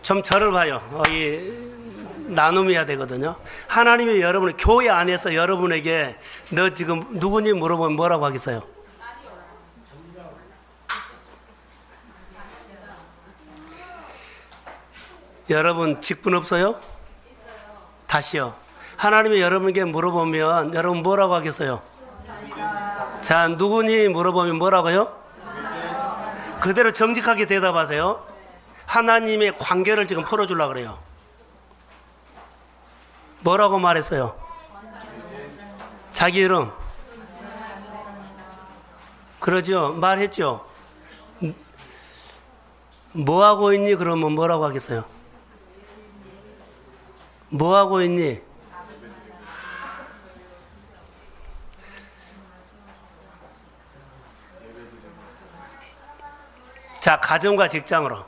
좀 저를 봐요. 나눔해야 되거든요. 하나님이 여러분의 교회 안에서 여러분에게 너 지금 누구니 물어보면 뭐라고 하겠어요? 여러분 직분 없어요? 다시요. 하나님이 여러분에게 물어보면 여러분 뭐라고 하겠어요? 자, 누구니 물어보면 뭐라고요? 그대로 정직하게 대답하세요. 하나님의 관계를 지금 풀어주려고 그래요. 뭐라고 말했어요? 자기 이름. 그러죠? 말했죠? 뭐 하고 있니? 그러면 뭐라고 하겠어요? 뭐 하고 있니? 자, 가정과 직장으로.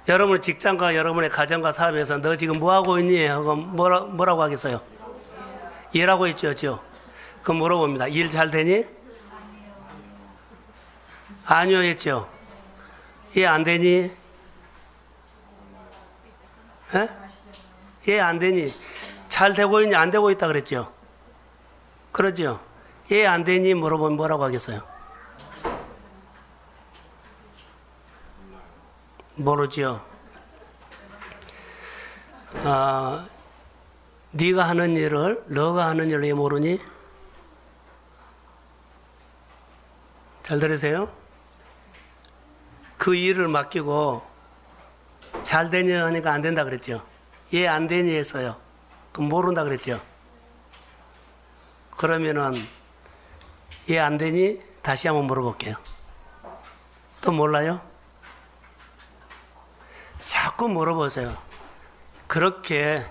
여러분의 직장과 여러분의 가정과 사업에서 너 지금 뭐 하고 있니? 하고 뭐라고 하겠어요? 일하고 있죠? 그럼 물어봅니다. 일 잘 되니? 아니요 했죠? 예, 안 되니? 예? 예, 안 되니? 잘 되고 있니? 안 되고 있다 그랬죠? 그러죠? 예, 안 되니? 물어보면 뭐라고 하겠어요? 모르죠? 네가 하는 일을 너가 하는 일을 왜 모르니? 잘 들으세요? 그 일을 맡기고 잘 되니 하니까 안 된다 그랬죠? 예, 안 되니 했어요. 그럼 모른다 그랬죠? 그러면은 예, 안 되니? 다시 한번 물어볼게요. 또 몰라요? 자꾸 물어보세요. 그렇게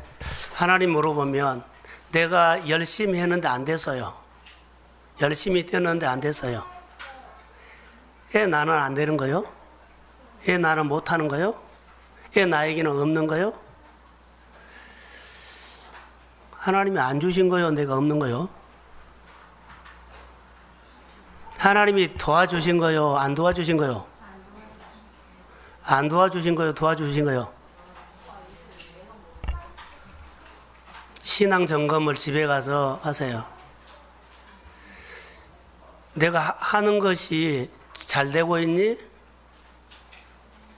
하나님 물어보면 내가 열심히 했는데 안 됐어요. 열심히 했는데 안 됐어요. 왜 나는 안 되는 거요? 왜 나는 못하는 거요? 왜 나에게는 없는 거요? 하나님이 안 주신 거요? 내가 없는 거요? 하나님이 도와주신 거요? 안 도와주신 거요? 안 도와주신 거요? 도와주신 거요? 신앙 점검을 집에 가서 하세요. 내가 하는 것이 잘 되고 있니?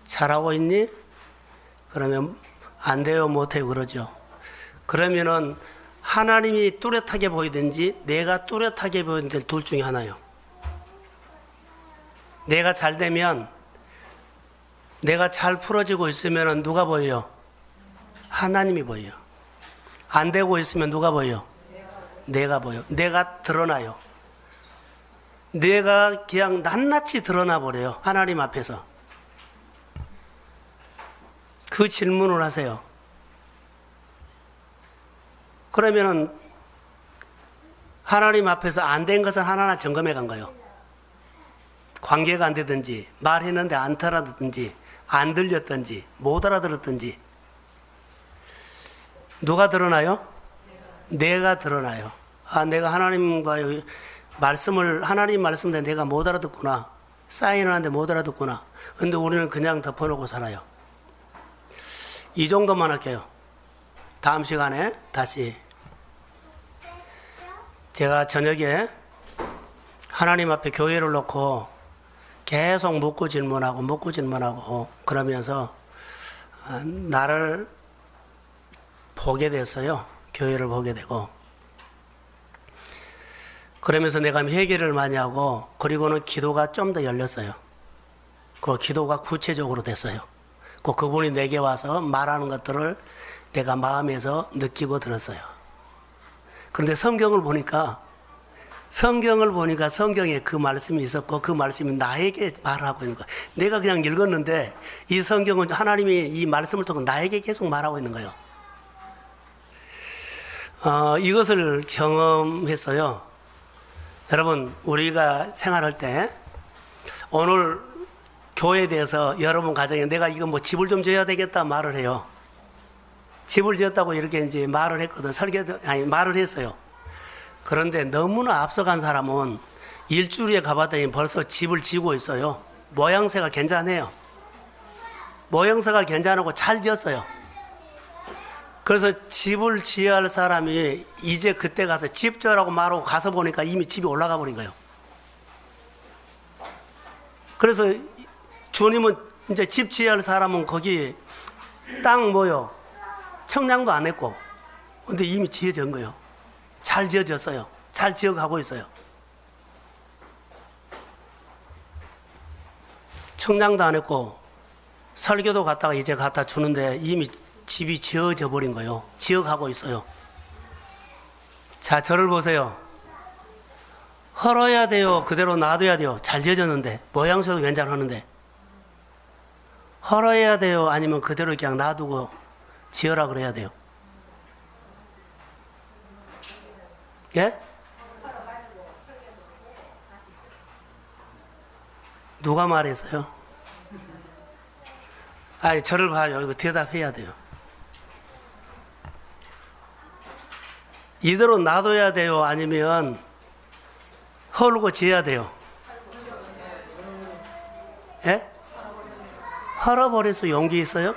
잘하고 있니? 그러면 안 돼요, 못해요, 그러죠. 그러면은 하나님이 뚜렷하게 보이든지 내가 뚜렷하게 보이든지 둘 중에 하나요. 내가 잘 되면 내가 잘 풀어지고 있으면 누가 보여요? 하나님이 보여요. 안 되고 있으면 누가 보여요? 내가 보여요. 내가 드러나요. 내가 그냥 낱낱이 드러나 버려요. 하나님 앞에서. 그 질문을 하세요. 그러면은 하나님 앞에서 안 된 것은 하나하나 점검해 간 거예요. 관계가 안 되든지 말했는데 안 알아듣든지 안 들렸든지 못 알아들었든지 누가 드러나요? 내가 드러나요. 아, 내가 하나님과의 말씀을 하나님 말씀인데 내가 못 알아듣구나. 사인을 하는데 못 알아듣구나. 근데 우리는 그냥 덮어놓고 살아요. 이 정도만 할게요. 다음 시간에 다시 제가 저녁에 하나님 앞에 교회를 놓고 계속 묻고 질문하고 그러면서 나를 보게 됐어요. 교회를 보게 되고 그러면서 내가 회개를 많이 하고 그리고는 기도가 좀 더 열렸어요. 그 기도가 구체적으로 됐어요. 그분이 내게 와서 말하는 것들을 내가 마음에서 느끼고 들었어요. 그런데 성경을 보니까 성경에 그 말씀이 있었고 그 말씀이 나에게 말하고 있는 거예요. 내가 그냥 읽었는데 이 성경은 하나님이 이 말씀을 통해 나에게 계속 말하고 있는 거예요. 이것을 경험했어요. 여러분, 우리가 생활할 때 오늘 교회에 대해서 여러분 가정에 내가 이거 뭐 집을 좀 지어야 되겠다 말을 해요. 집을 지었다고 이렇게 이제 말을 했거든. 말을 했어요. 그런데 너무나 앞서간 사람은 일주일에 가봤더니 벌써 집을 지고 있어요. 모양새가 괜찮아요. 모형새가 괜찮고 잘 지었어요. 그래서 집을 지어야 할 사람이 이제 그때 가서 집 지으라고 말하고 가서 보니까 이미 집이 올라가 버린 거예요. 그래서 주님은 이제 집 지어야 할 사람은 거기 땅 뭐요? 청량도 안 했고, 근데 이미 지어진 거예요. 잘 지어졌어요. 잘 지어가고 있어요. 청량도 안 했고, 설교도 갔다가 이제 갖다 주는데 이미 집이 지어져 버린 거예요. 지어가고 있어요. 자, 저를 보세요. 헐어야 돼요? 그대로 놔둬야 돼요? 잘 지어졌는데, 모양새도 괜찮았는데. 헐어야 돼요? 아니면 그대로 그냥 놔두고 지어라 그래야 돼요? 예? 누가 말했어요? 아니, 저를 봐요. 이거 대답해야 돼요. 이대로 놔둬야 돼요? 아니면 헐고 지어야 돼요? 예? 헐어버릴 수 용기 있어요?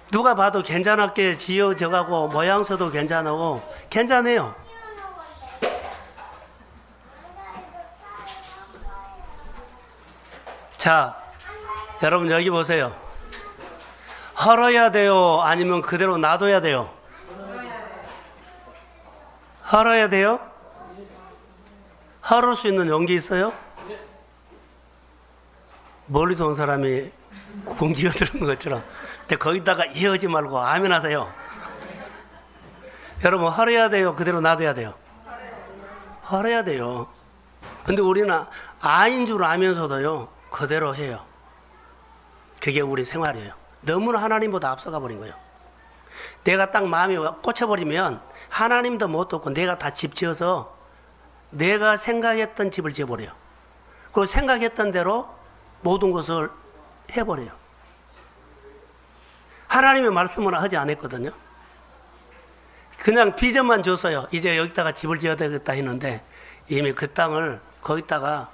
누가 봐도 괜찮게 지어져가고 모양새도 괜찮고 괜찮아요. 자, 여러분 여기 보세요. 헐어야 돼요? 아니면 그대로 놔둬야 돼요? 헐어야 돼요? 헐을 수 있는 용기 있어요? 멀리서 온 사람이 공기가 들은 것처럼. 근데 거기다가 이어지 말고 아멘 하세요. 여러분, 헐어야 돼요? 그대로 놔둬야 돼요? 헐어야 돼요. 근데 우리는 아인 줄 알면서도요, 그대로 해요. 그게 우리 생활이에요. 너무나 하나님보다 앞서가 버린 거예요. 내가 딱 마음이 꽂혀버리면 하나님도 못 돕고 내가 다 집 지어서 내가 생각했던 집을 지어버려요. 그리고 생각했던 대로 모든 것을 해버려요. 하나님의 말씀은 하지 않았거든요. 그냥 비전만 줬어요. 이제 여기다가 집을 지어야 되겠다 했는데 이미 그 땅을 거기다가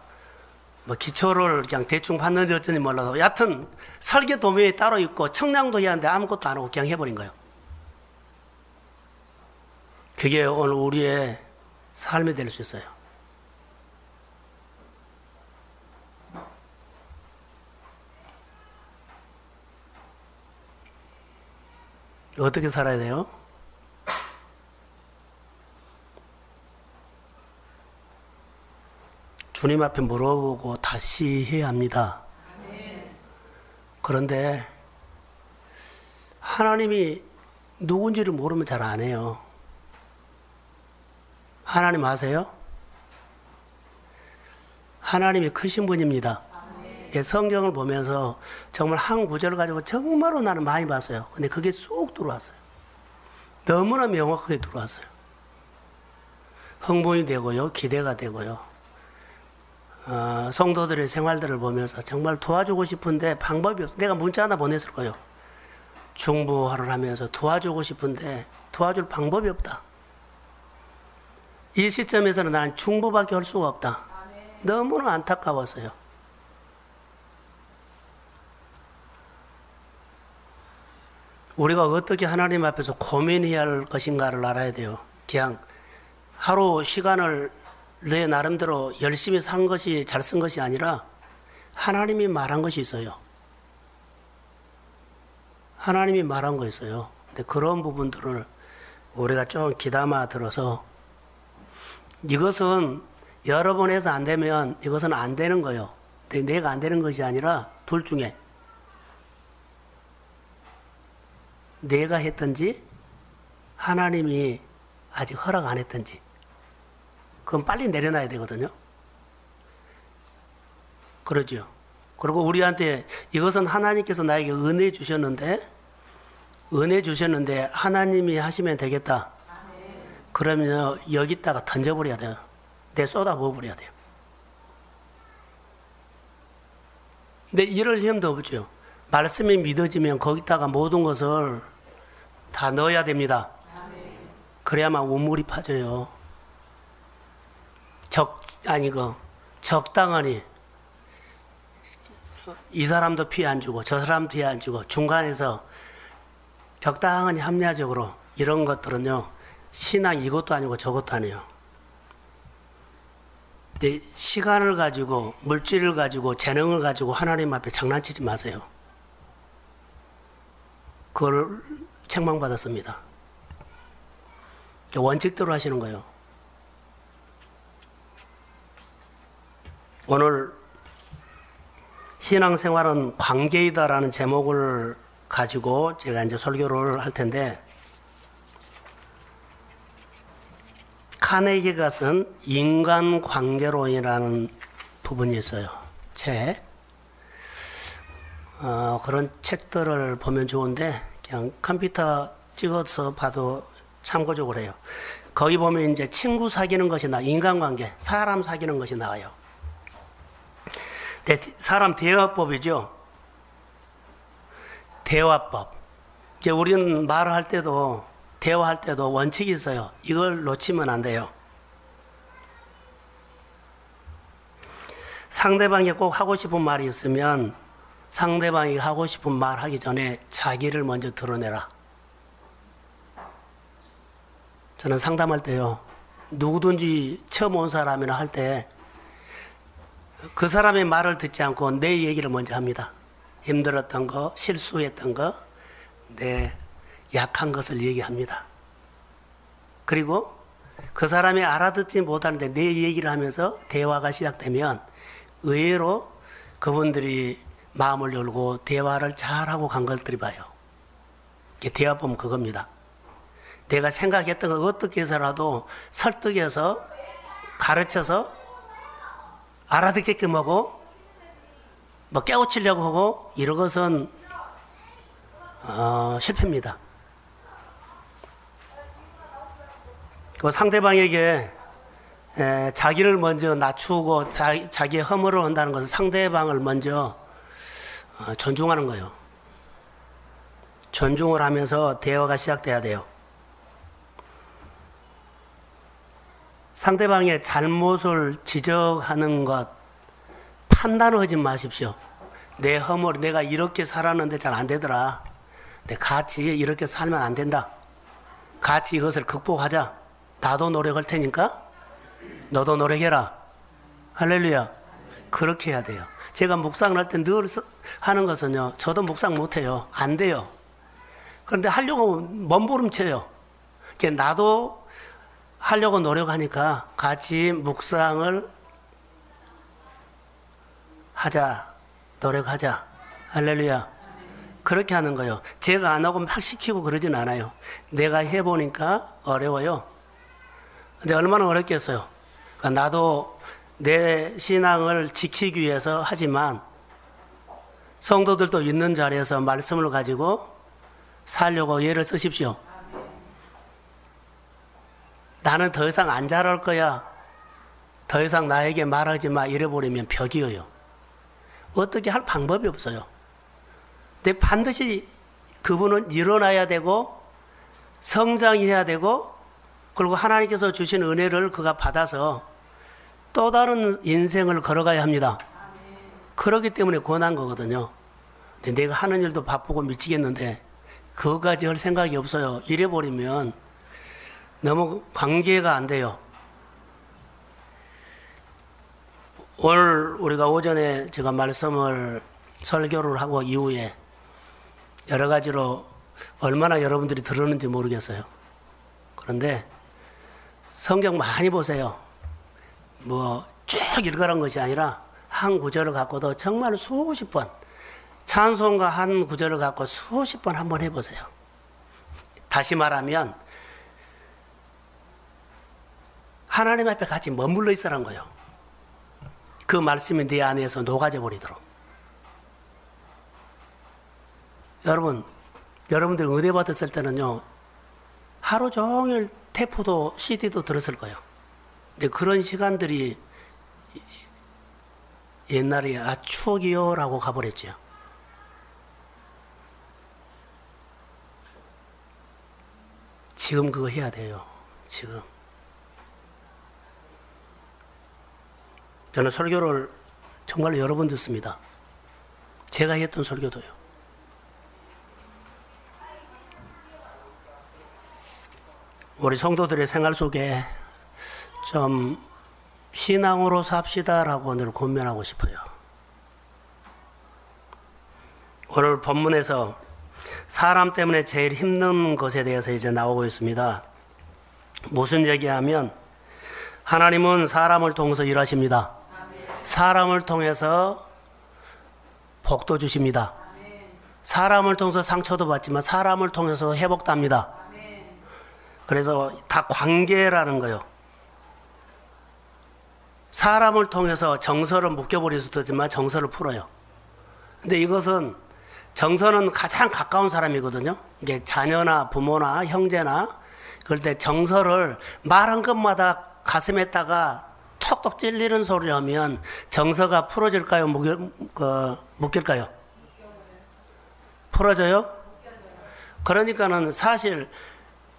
뭐 기초를 그냥 대충 받는지 어쩐지 몰라도 여하튼 설계 도면이 따로 있고 청량도 해야 하는데 아무것도 안 하고 그냥 해버린 거예요. 그게 오늘 우리의 삶이 될 수 있어요. 어떻게 살아야 돼요? 주님 앞에 물어보고 다시 해야 합니다. 그런데 하나님이 누군지를 모르면 잘 안 해요. 하나님 아세요? 하나님이 크신 분입니다. 성경을 보면서 정말 한 구절을 가지고 정말로 나는 많이 봤어요. 근데 그게 쏙 들어왔어요. 너무나 명확하게 들어왔어요. 흥분이 되고요, 기대가 되고요. 성도들의 생활들을 보면서 정말 도와주고 싶은데 방법이 없어. 내가 문자 하나 보냈을 거예요. 중보를 하면서 도와주고 싶은데 도와줄 방법이 없다. 이 시점에서는 나는 중보밖에 할 수가 없다. 너무나 안타까웠어요. 우리가 어떻게 하나님 앞에서 고민해야 할 것인가를 알아야 돼요. 그냥 하루 시간을 내 나름대로 열심히 산 것이 잘 쓴 것이 아니라 하나님이 말한 것이 있어요. 하나님이 말한 거 있어요. 근데 그런 부분들을 우리가 좀 귀담아 들어서 이것은 여러 번 해서 안 되면 이것은 안 되는 거예요. 내가 안 되는 것이 아니라 둘 중에 내가 했든지 하나님이 아직 허락 안 했든지 그건 빨리 내려놔야 되거든요. 그러죠. 그리고 우리한테 이것은 하나님께서 나에게 은혜 주셨는데 하나님이 하시면 되겠다. 그러면 여기다가 던져버려야 돼요. 내 쏟아부어버려야 돼요. 근데 이럴 힘도 없죠. 말씀이 믿어지면 거기다가 모든 것을 다 넣어야 됩니다. 그래야만 우물이 파져요. 적당하니 이 사람도 피해 안 주고 저 사람도 피해 안 주고 중간에서 적당히 합리화적으로 이런 것들은요, 신앙 이것도 아니고 저것도 아니에요. 근데 시간을 가지고 물질을 가지고 재능을 가지고 하나님 앞에 장난치지 마세요. 그걸 책망받았습니다. 원칙대로 하시는 거예요. 오늘 신앙생활은 관계이다라는 제목을 가지고 제가 이제 설교를 할 텐데, 카네기가 쓴 인간관계론이라는 부분이 있어요. 책. 그런 책들을 보면 좋은데 그냥 컴퓨터 찍어서 봐도 참고적으로 해요. 거기 보면 이제 친구 사귀는 것이 인간관계, 사람 사귀는 것이 나와요. 사람 대화법이죠. 대화법. 이제 우리는 말을 할 때도 대화할 때도 원칙이 있어요. 이걸 놓치면 안 돼요. 상대방이 꼭 하고 싶은 말이 있으면 상대방이 하고 싶은 말 하기 전에 자기를 먼저 드러내라. 저는 상담할 때요, 누구든지 처음 온 사람이나 할 때 그 사람의 말을 듣지 않고 내 얘기를 먼저 합니다. 힘들었던 거, 실수했던 거, 내 약한 것을 얘기합니다. 그리고 그 사람이 알아듣지 못하는데 내 얘기를 하면서 대화가 시작되면 의외로 그분들이 마음을 열고 대화를 잘하고 간 것들이 봐요. 대화법은 그겁니다. 내가 생각했던 걸 어떻게 해서라도 설득해서 가르쳐서 알아듣게끔 하고 뭐 깨우치려고 하고 이런 것은 실패입니다. 그 상대방에게 자기를 먼저 낮추고 자기의 허물을 한다는 것은 상대방을 먼저 존중하는 거예요. 존중을 하면서 대화가 시작돼야 돼요. 상대방의 잘못을 지적하는 것, 판단을 하지 마십시오. 내 허물, 내가 이렇게 살았는데 잘 안 되더라. 같이 이렇게 살면 안 된다. 같이 이것을 극복하자. 나도 노력할 테니까 너도 노력해라. 할렐루야. 그렇게 해야 돼요. 제가 묵상을 할 때 늘 하는 것은요, 저도 묵상 못해요. 안 돼요. 그런데 하려고 몸부림쳐요. 나도 하려고 노력하니까 같이 묵상을 하자. 노력하자. 할렐루야. 그렇게 하는 거예요. 제가 안 하고 막 시키고 그러진 않아요. 내가 해보니까 어려워요. 근데 얼마나 어렵겠어요. 그러니까 나도 내 신앙을 지키기 위해서 하지만 성도들도 있는 자리에서 말씀을 가지고 살려고 예를 쓰십시오. 나는 더 이상 안 자랄 거야. 더 이상 나에게 말하지 마. 이래버리면 벽이에요. 어떻게 할 방법이 없어요. 근데 반드시 그분은 일어나야 되고 성장해야 되고 그리고 하나님께서 주신 은혜를 그가 받아서 또 다른 인생을 걸어가야 합니다. 그렇기 때문에 권한 거거든요. 근데 내가 하는 일도 바쁘고 미치겠는데 그거까지 할 생각이 없어요. 이래버리면 너무 관계가 안 돼요. 오늘 우리가 오전에 제가 말씀을 설교를 하고 이후에 여러 가지로 얼마나 여러분들이 들었는지 모르겠어요. 그런데 성경 많이 보세요. 뭐 쭉 읽으란 것이 아니라 한 구절을 갖고도 정말 수십 번, 찬송가 한 구절을 갖고 수십 번 한번 해보세요. 다시 말하면 하나님 앞에 같이 머물러 있으라는 거예요. 그 말씀이 내 안에서 녹아져 버리도록. 여러분들 은혜 받았을 때는요, 하루 종일 테이프도 CD도 들었을 거예요. 근데 그런 시간들이 옛날에 추억이요 라고 가버렸죠. 지금 그거 해야 돼요. 지금. 저는 설교를 정말 여러 번 듣습니다. 제가 했던 설교도요. 우리 성도들의 생활 속에 좀 신앙으로 삽시다라고 오늘 권면하고 싶어요. 오늘 본문에서 사람 때문에 제일 힘든 것에 대해서 이제 나오고 있습니다. 무슨 얘기하면 하나님은 사람을 통해서 일하십니다. 사람을 통해서 복도 주십니다. 사람을 통해서 상처도 받지만 사람을 통해서 회복도 합니다. 그래서 다 관계라는 거예요. 사람을 통해서 정서를 묶여버릴 수도 있지만 정서를 풀어요. 근데 이것은 정서는 가장 가까운 사람이거든요. 이게 자녀나 부모나 형제나 그럴 때 정서를 말한 것마다 가슴에다가 톡톡 찔리는 소리를 하면 정서가 풀어질까요? 묶일까요? 풀어져요? 그러니까는 사실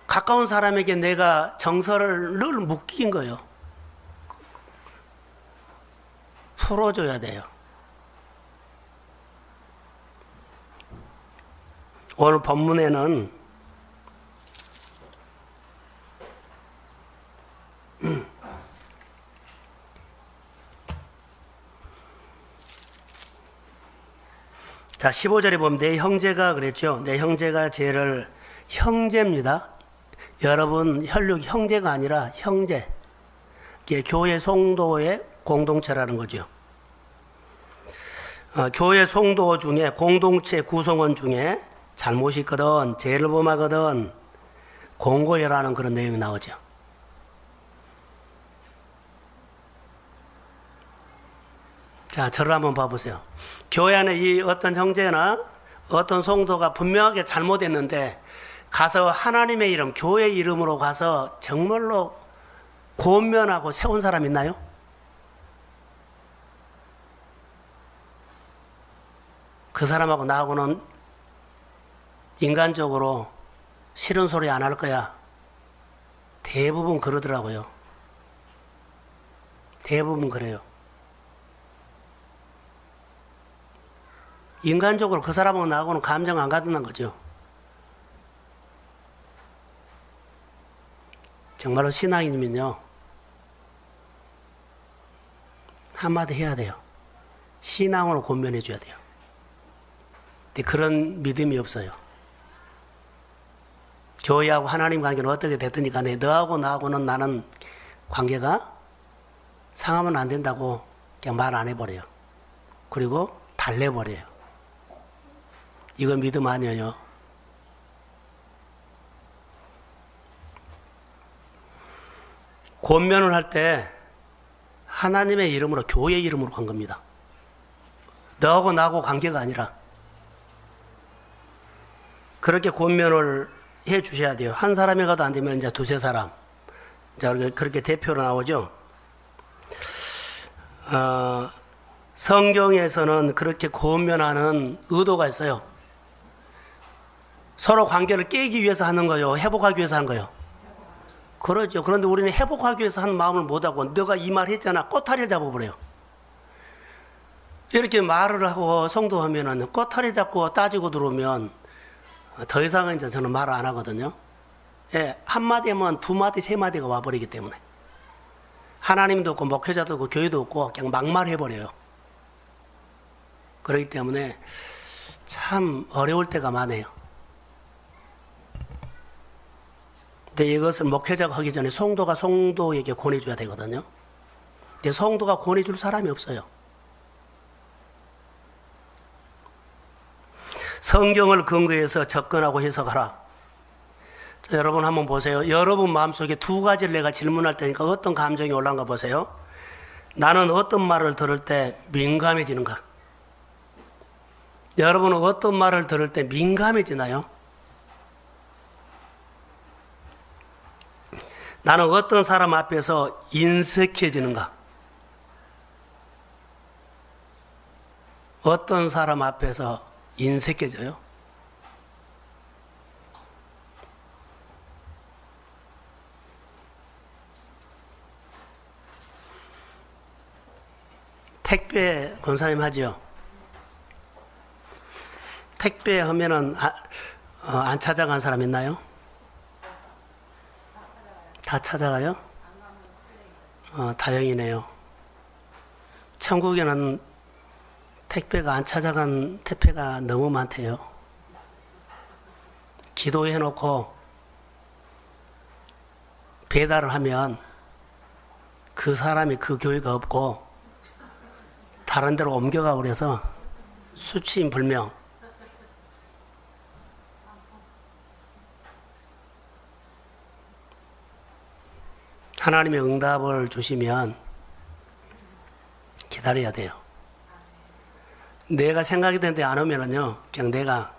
가까운 사람에게 내가 정서를 늘 묶인 거예요. 풀어줘야 돼요. 오늘 본문에는 자 15절에 보면 내 형제가 그랬죠. 내 형제가 쟤를 형제입니다. 여러분 혈육 형제가 아니라 형제. 이게 교회 성도의 공동체라는 거죠. 교회 성도 중에 공동체 구성원 중에 잘못이 있거든, 죄를 범하거든 공고해라는 그런 내용이 나오죠. 자, 저를 한번 봐보세요. 교회 안에 이 어떤 형제나 어떤 성도가 분명하게 잘못했는데 가서 하나님의 이름, 교회 이름으로 가서 정말로 권면하고 세운 사람 있나요? 그 사람하고 나하고는 인간적으로 싫은 소리 안 할 거야. 대부분 그러더라고요. 대부분 그래요. 인간적으로 그 사람하고 나하고는 감정 안 가든다는 거죠. 정말로 신앙이면요, 한마디 해야 돼요. 신앙으로 권면해 줘야 돼요. 근데 그런 믿음이 없어요. 교회하고 하나님 관계는 어떻게 됐든지 간에 너하고 나하고는 나는 관계가 상하면 안 된다고 그냥 말 안 해버려요. 그리고 달래버려요. 이건 믿음 아니에요. 권면을 할 때 하나님의 이름으로, 교회 이름으로 간 겁니다. 너하고 나하고 관계가 아니라 그렇게 권면을 해 주셔야 돼요. 한 사람이 가도 안 되면 이제 두세 사람. 자, 그렇게 대표로 나오죠. 성경에서는 그렇게 권면하는 의도가 있어요. 서로 관계를 깨기 위해서 하는 거요, 회복하기 위해서 하는 거요. 그러죠. 그런데 우리는 회복하기 위해서 하는 마음을 못하고 너가 이 말 했잖아, 꼬타리를 잡아버려요. 이렇게 말을 하고 성도하면은 꼬타리 잡고 따지고 들어오면 더 이상은 이제 저는 말을 안 하거든요. 예, 한마디 하면 두 마디, 세 마디가 와버리기 때문에. 하나님도 없고, 목회자도 없고, 교회도 없고, 그냥 막말해버려요. 그렇기 때문에 참 어려울 때가 많아요. 근데 이것을 목회자가 하기 전에 성도가 성도에게 권해줘야 되거든요. 근데 성도가 권해줄 사람이 없어요. 성경을 근거해서 접근하고 해석하라. 자, 여러분 한번 보세요. 여러분 마음속에 두 가지를 내가 질문할 테니까 어떤 감정이 올라온가 보세요. 나는 어떤 말을 들을 때 민감해지는가? 여러분은 어떤 말을 들을 때 민감해지나요? 나는 어떤 사람 앞에서 인색해지는가? 어떤 사람 앞에서 인색해져요? 택배 권사님 하죠? 택배 하면은 안 찾아간 사람 있나요? 다 찾아가요? 다행이네요. 천국에는 택배가 안 찾아간 택배가 너무 많대요. 기도해놓고 배달을 하면 그 사람이 그 교회가 없고 다른 데로 옮겨가 버려서 수치인불명. 하나님의 응답을 주시면 기다려야 돼요. 내가 생각이 되는데 안 오면은요, 그냥 내가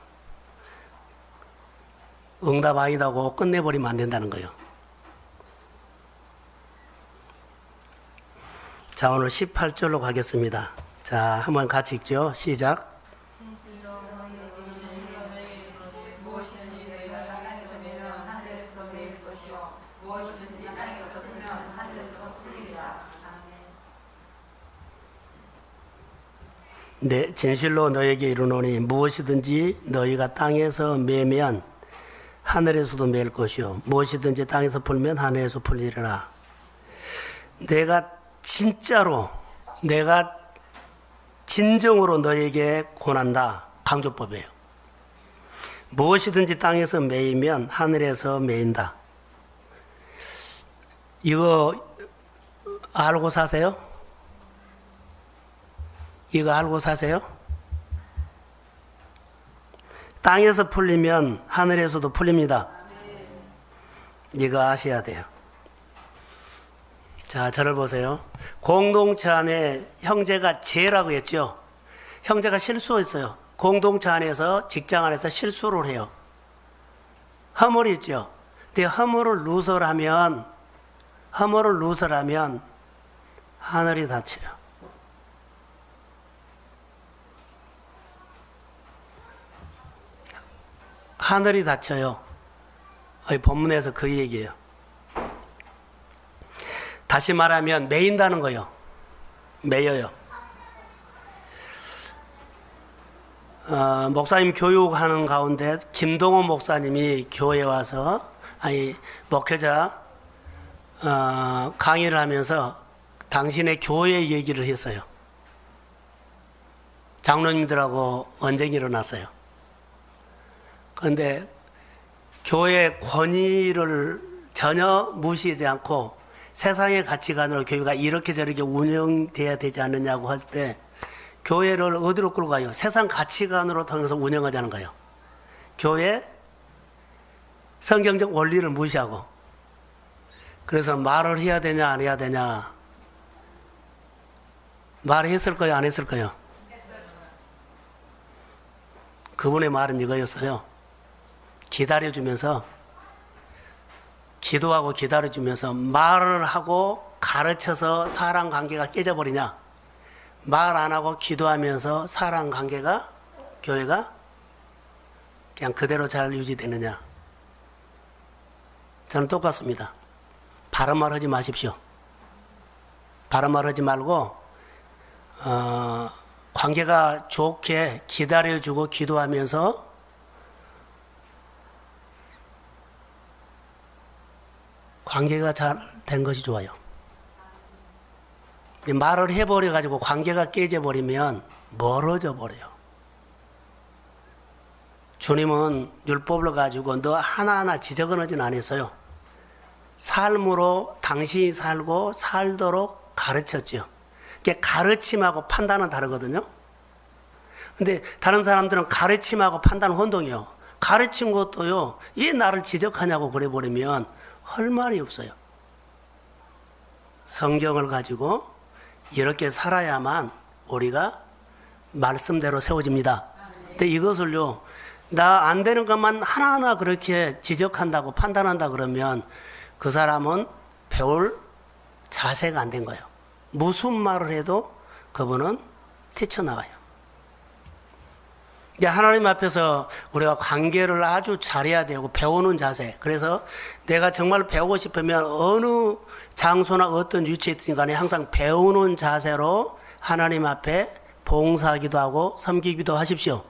응답 아니다고 끝내버리면 안 된다는 거예요. 자, 오늘 18절로 가겠습니다. 자, 한번 같이 읽죠. 시작. 네, 진실로 너에게 이르노니 무엇이든지 너희가 땅에서 매면 하늘에서도 맬 것이요 무엇이든지 땅에서 풀면 하늘에서 풀리리라. 내가 진정으로 너에게 권한다. 강조법이에요. 무엇이든지 땅에서 매이면 하늘에서 매인다. 이거 알고 사세요? 이거 알고 사세요? 땅에서 풀리면 하늘에서도 풀립니다. 이거 아셔야 돼요. 자, 저를 보세요. 공동체 안에 형제가 죄라고 했죠. 형제가 실수했어요. 공동체 안에서, 직장 안에서 실수를 해요. 허물이 있죠. 근데 허물을 누설하면 하늘이 닫혀요. 하늘이 닫혀요. 본문에서 그 얘기예요. 다시 말하면 매인다는 거예요. 매여요. 목사님 교육하는 가운데 김동원 목사님이 교회에 와서 목회자 강의를 하면서 당신의 교회 얘기를 했어요. 장로님들하고 언쟁이 일어났어요. 그런데 교회 권위를 전혀 무시하지 않고 세상의 가치관으로 교회가 이렇게 저렇게 운영돼야 되지 않느냐고 할 때 교회를 어디로 끌고 가요? 세상 가치관으로 통해서 운영하자는 거예요. 교회 성경적 원리를 무시하고. 그래서 말을 해야 되냐 안 해야 되냐. 말했을 거예요 안 했을 거예요? 그분의 말은 이거였어요. 기다려주면서 기도하고 기다려주면서 말을 하고 가르쳐서 사람 관계가 깨져버리냐, 말 안 하고 기도하면서 사람 관계가, 교회가 그냥 그대로 잘 유지되느냐. 저는 똑같습니다. 바른 말 하지 마십시오. 바른 말 하지 말고 관계가 좋게 기다려주고 기도하면서 관계가 잘 된 것이 좋아요. 말을 해버려가지고 관계가 깨져버리면 멀어져 버려요. 주님은 율법을 가지고 너 하나하나 지적은 하진 않았어요. 삶으로 당신이 살고 살도록 가르쳤죠. 이게 가르침하고 판단은 다르거든요. 근데 다른 사람들은 가르침하고 판단 혼동이요. 가르친 것도요, 왜 나를 지적하냐고 그래버리면 할 말이 없어요. 성경을 가지고 이렇게 살아야만 우리가 말씀대로 세워집니다. 근데 이것을요, 나 안 되는 것만 하나하나 그렇게 지적한다고 판단한다 그러면 그 사람은 배울 자세가 안 된 거예요. 무슨 말을 해도 그분은 뛰쳐나가요. 하나님 앞에서 우리가 관계를 아주 잘해야 되고 배우는 자세. 그래서 내가 정말 배우고 싶으면 어느 장소나 어떤 위치에 있든 간에 항상 배우는 자세로 하나님 앞에 봉사하기도 하고 섬기기도 하십시오.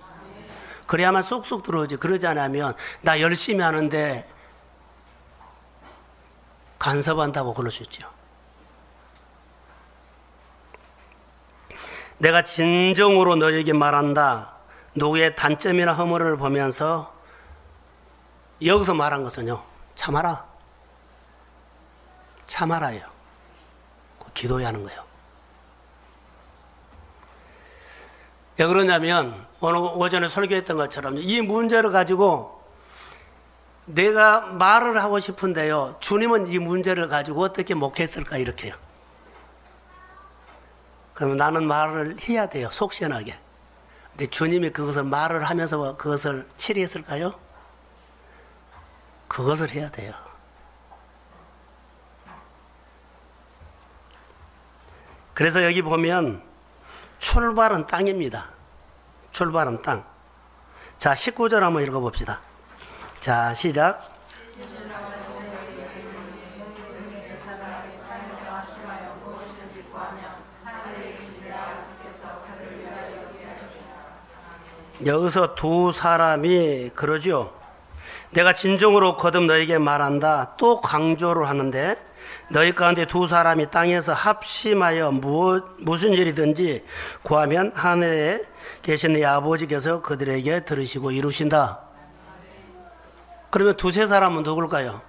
그래야만 쏙쏙 들어오지. 그러지 않으면 나 열심히 하는데 간섭한다고 그럴 수 있죠. 내가 진정으로 너에게 말한다. 누구의 단점이나 허물을 보면서 여기서 말한 것은요. 참아라. 참아라요. 기도해야 하는 거예요. 왜 그러냐면 오늘 오전에 설교했던 것처럼 이 문제를 가지고 내가 말을 하고 싶은데요. 주님은 이 문제를 가지고 어떻게 목했을까 이렇게요. 그러면 나는 말을 해야 돼요. 속 시원하게. 근데 주님이 그것을 말을 하면서 그것을 치리했을까요? 그것을 해야 돼요. 그래서 여기 보면 출발은 땅입니다. 출발은 땅. 자, 19절 한번 읽어봅시다. 자, 시작. 여기서 두 사람이 그러죠. 내가 진정으로 거듭 너에게 말한다. 또 강조를 하는데 너희 가운데 두 사람이 땅에서 합심하여 무슨 일이든지 구하면 하늘에 계신 네 아버지께서 그들에게 들으시고 이루신다. 그러면 두세 사람은 누굴까요?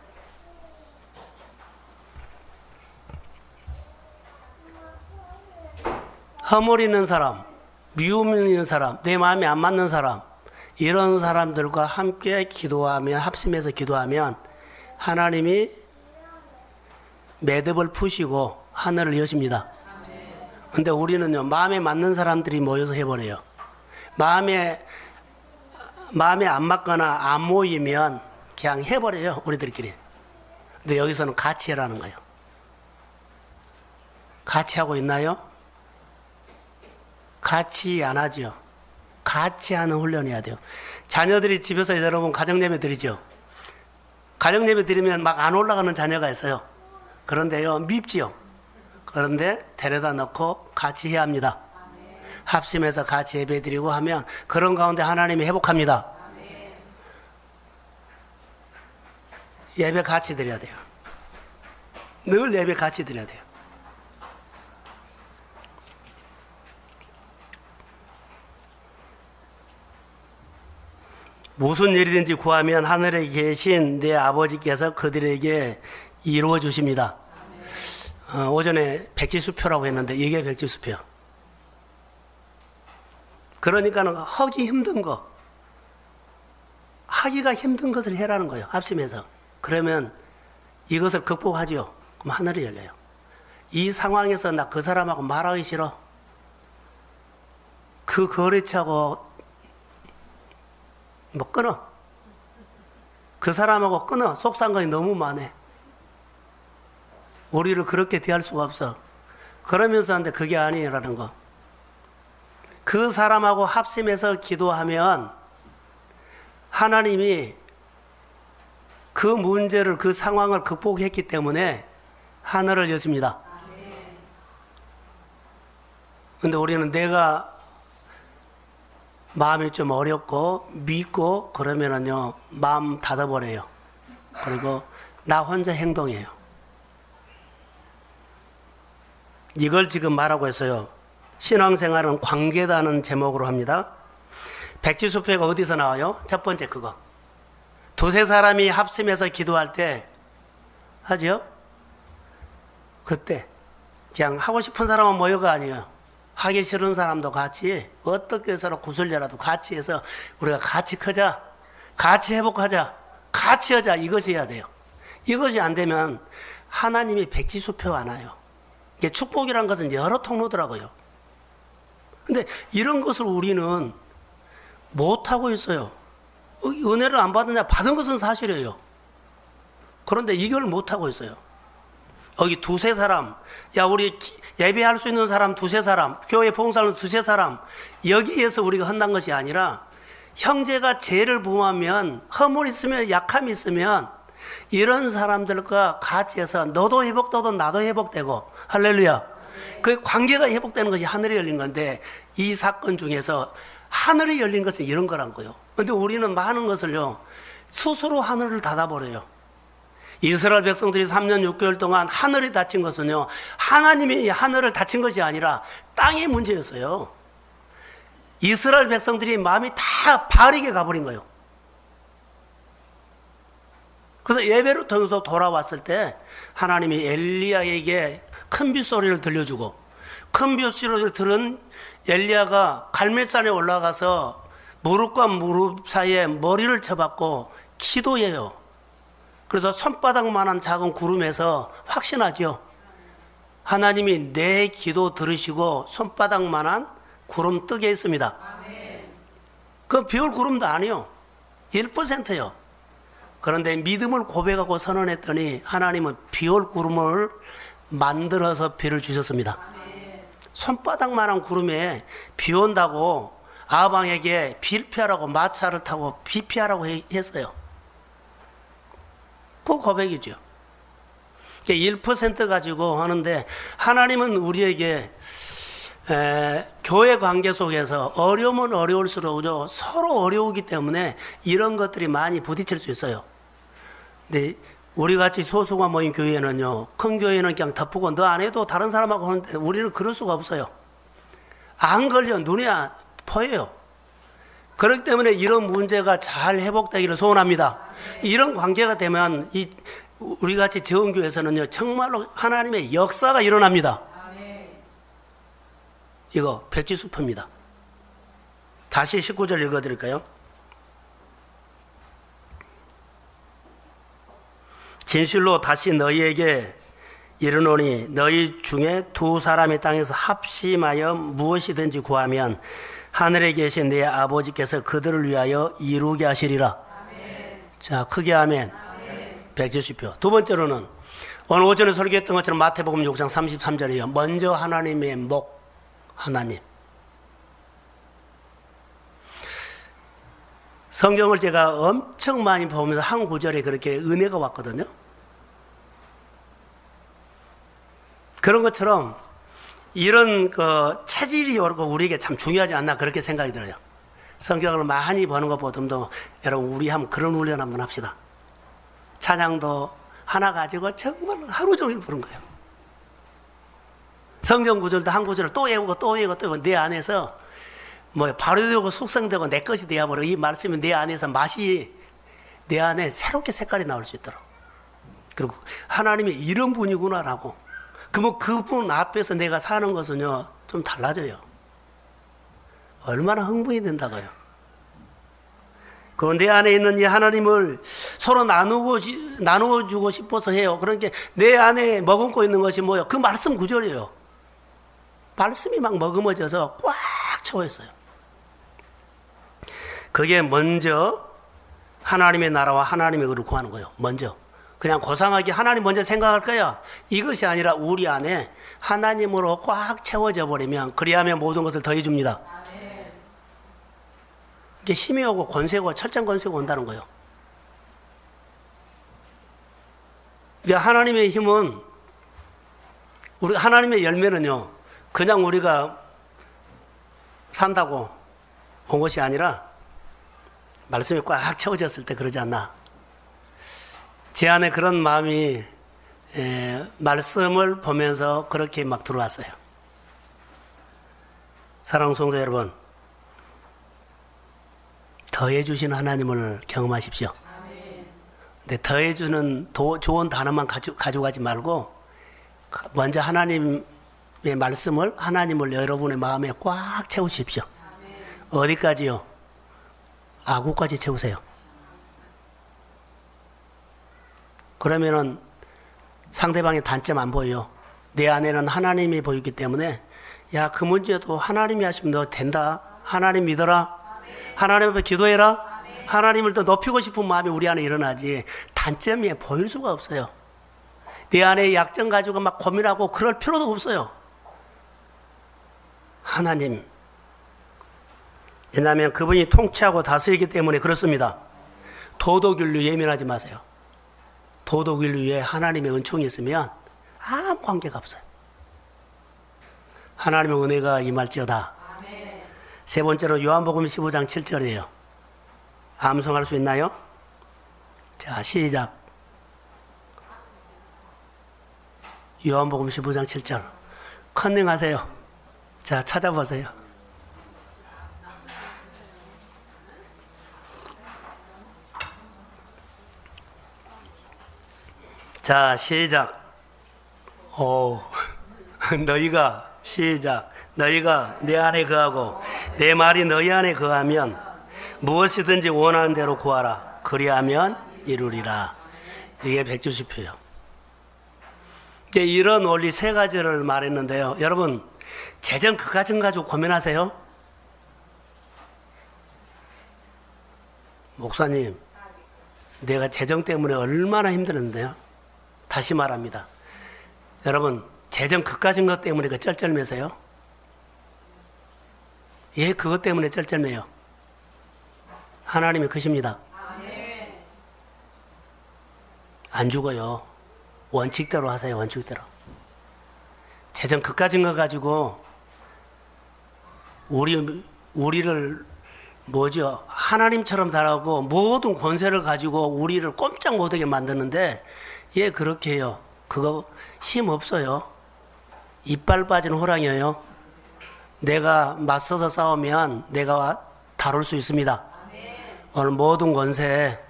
허물 있는 사람, 미움 있는 사람, 내 마음에 안 맞는 사람, 이런 사람들과 함께 기도하면, 합심해서 기도하면 하나님이 매듭을 푸시고 하늘을 여십니다. 근데 우리는요, 마음에 맞는 사람들이 모여서 해버려요. 마음에 안 맞거나 안 모이면 그냥 해버려요, 우리들끼리. 근데 여기서는 같이 해라는 거예요. 같이 하고 있나요? 같이 안 하죠. 같이 하는 훈련해야 돼요. 자녀들이 집에서 여러분 가정예배 드리죠. 가정예배 드리면 막 안 올라가는 자녀가 있어요. 그런데요, 밉지요. 그런데 데려다 놓고 같이 해야 합니다. 합심해서 같이 예배 드리고 하면 그런 가운데 하나님이 회복합니다. 예배 같이 드려야 돼요. 늘 예배 같이 드려야 돼요. 무슨 일이든지 구하면 하늘에 계신 내 아버지께서 그들에게 이루어 주십니다. 오전에 백지수표라고 했는데 이게 백지수표. 그러니까는 하기 힘든 거, 하기가 힘든 것을 해라는 거예요. 합심해서. 그러면 이것을 극복하죠. 그럼 하늘이 열려요. 이 상황에서 나 그 사람하고 말하기 싫어. 그 거래처하고 뭐 끊어. 그 사람하고 끊어. 속상감이 너무 많아. 우리를 그렇게 대할 수가 없어. 그러면서 하는데 그게 아니라는 거. 그 사람하고 합심해서 기도하면 하나님이 그 문제를, 그 상황을 극복했기 때문에 하늘을 여십니다. 근데 우리는 내가 마음이 좀 어렵고 믿고 그러면은요, 마음 닫아버려요. 그리고 나 혼자 행동해요. 이걸 지금 말하고 있어요. 신앙생활은 관계다는 제목으로 합니다. 백지수표가 어디서 나와요? 첫 번째 그거. 두세 사람이 합심해서 기도할 때 하죠? 그때 그냥 하고 싶은 사람은 모여가 아니에요. 하기 싫은 사람도 같이 어떻게 해서라도 구슬려라도 같이 해서 우리가 같이 크자, 같이 회복하자, 같이 하자, 이것이 해야 돼요. 이것이 안 되면 하나님이 백지수표 안 와요. 이게 축복이란 것은 여러 통로더라고요. 근데 이런 것을 우리는 못하고 있어요. 은혜를 안 받느냐? 받은 것은 사실이에요. 그런데 이걸 못하고 있어요. 여기 두세 사람, 야, 우리 예배할 수 있는 사람 두세 사람, 교회 봉사하는 두세 사람, 여기에서 우리가 한다는 것이 아니라 형제가 죄를 범하면, 허물 있으면, 약함이 있으면 이런 사람들과 같이 해서 너도 회복되고 나도 회복되고, 할렐루야. 그 관계가 회복되는 것이 하늘이 열린 건데 이 사건 중에서 하늘이 열린 것은 이런 거란 거예요. 근데 우리는 많은 것을요, 스스로 하늘을 닫아버려요. 이스라엘 백성들이 3년 6개월 동안 하늘이 닫힌 것은요, 하나님이 하늘을 닫힌 것이 아니라 땅의 문제였어요. 이스라엘 백성들이 마음이 다 바리게 가버린 거예요. 그래서 예배를 통해서 돌아왔을 때 하나님이 엘리야에게 큰 빗소리를 들려주고, 큰 빗소리를 들은 엘리야가 갈멜산에 올라가서 무릎과 무릎 사이에 머리를 쳐박고 기도해요. 그래서 손바닥만한 작은 구름에서 확신하죠. 하나님이 내 기도 들으시고 손바닥만한 구름 뜨게 했습니다. 그 비올 구름도 아니요, 1%요. 그런데 믿음을 고백하고 선언했더니 하나님은 비올 구름을 만들어서 비를 주셨습니다. 손바닥만한 구름에 비 온다고 아방에게 비를 피하라고 마차를 타고 비 피하라고 했어요. 그 고백이죠. 1% 가지고 하는데, 하나님은 우리에게 교회 관계 속에서 어려우면 어려울수록 서로 어려우기 때문에 이런 것들이 많이 부딪힐 수 있어요. 근데 우리 같이 소수가 모인 교회는요, 큰 교회는 그냥 덮고 너 안 해도 다른 사람하고 하는데, 우리는 그럴 수가 없어요. 안 걸려, 눈이 보여요. 그렇기 때문에 이런 문제가 잘 회복되기를 소원합니다. 이런 관계가 되면 우리 같이 적은 교회에서는요, 정말로 하나님의 역사가 일어납니다. 이거 백지수표입니다. 다시 19절 읽어드릴까요? 진실로 다시 너희에게 이르노니 너희 중에 두 사람의 땅에서 합심하여 무엇이든지 구하면 하늘에 계신 내 아버지께서 그들을 위하여 이루게 하시리라. 아멘. 자, 크게 아멘. 백지수표. 두 번째로는 오늘 오전에 설교했던 것처럼 마태복음 6장 33절이에요. 먼저 하나님의 목, 하나님. 성경을 제가 엄청 많이 보면서 한 구절에 그렇게 은혜가 왔거든요. 그런 것처럼 이런 체질이 오르고 우리에게 참 중요하지 않나, 그렇게 생각이 들어요. 성경을 많이 보는 것보다도 여러분, 우리 한번 그런 훈련 한번 합시다. 찬양도 하나 가지고 정말 하루 종일 부른 거예요. 성경 구절도 한 구절을 또 외우고 또 외우고 또 외우고, 내 안에서 발효되고 숙성되고 내 것이 되어버려. 이 말씀이 내 안에서 맛이 내 안에 새롭게 색깔이 나올 수 있도록. 그리고 하나님이 이런 분이구나라고. 그러면 그분 앞에서 내가 사는 것은요, 좀 달라져요. 얼마나 흥분이 된다고요. 그 내 안에 있는 이 하나님을 서로 나누어주고 싶어서 해요. 그러니까 내 안에 머금고 있는 것이 뭐예요? 그 말씀 구절이에요. 말씀이 막 머금어져서 꽉 채워 있어요. 그게 먼저 하나님의 나라와 하나님의 의를 구하는 거예요. 먼저. 그냥 고상하게 하나님 먼저 생각할 거야. 이것이 아니라 우리 안에 하나님으로 꽉 채워져 버리면, 그리하면 모든 것을 더해 줍니다. 이게 힘이 오고 권세고 철장 권세가 온다는 거예요. 이게 하나님의 힘은, 우리 하나님의 열매는요, 그냥 우리가 산다고 온 것이 아니라 말씀이 꽉 채워졌을 때 그러지 않나. 제 안에 그런 마음이 말씀을 보면서 그렇게 막 들어왔어요. 사랑하는 성도 여러분, 더해주신 하나님을 경험하십시오. 근데 더해주는 좋은 단어만 가져가지 말고 먼저 하나님의 말씀을, 하나님을 여러분의 마음에 꽉 채우십시오. 어디까지요? 아구까지 채우세요. 그러면은 상대방의 단점 안 보여요. 내 안에는 하나님이 보이기 때문에, 야, 그 문제도 하나님이 하시면 너 된다. 하나님 믿어라. 하나님 앞에 기도해라. 하나님을 더 높이고 싶은 마음이 우리 안에 일어나지, 단점이 보일 수가 없어요. 내 안에 약점 가지고 막 고민하고 그럴 필요도 없어요. 하나님. 왜냐하면 그분이 통치하고 다스리기 때문에 그렇습니다. 도덕윤리 예민하지 마세요. 도덕윤리에 하나님의 은총이 있으면 아무 관계가 없어요. 하나님의 은혜가 임할지어다. 세 번째로 요한복음 15장 7절이에요. 암송할 수 있나요? 자, 시작. 요한복음 15장 7절. 컨닝하세요. 자, 찾아보세요. 자, 시작. 오, 너희가, 시작. 너희가 내 안에 거하고 내 말이 너희 안에 거하면 무엇이든지 원하는 대로 구하라. 그리하면 이루리라. 이게 백주시표예요. 이런 원리 세 가지를 말했는데요. 여러분, 재정 그까진 가지고 고민하세요? 목사님, 내가 재정 때문에 얼마나 힘들었는데요. 다시 말합니다. 여러분, 재정 그까진 것 때문에 그 쩔쩔매세요? 예, 그것 때문에 쩔쩔매요. 하나님이 크십니다. 안 죽어요. 원칙대로 하세요. 원칙대로. 재정 그까진 거 가지고 우리를 뭐죠? 하나님처럼 달하고 모든 권세를 가지고 우리를 꼼짝 못하게 만드는데 예, 그렇게 해요. 그거 힘 없어요. 이빨 빠진 호랑이에요. 내가 맞서서 싸우면 내가 다룰 수 있습니다. 오늘 모든 권세,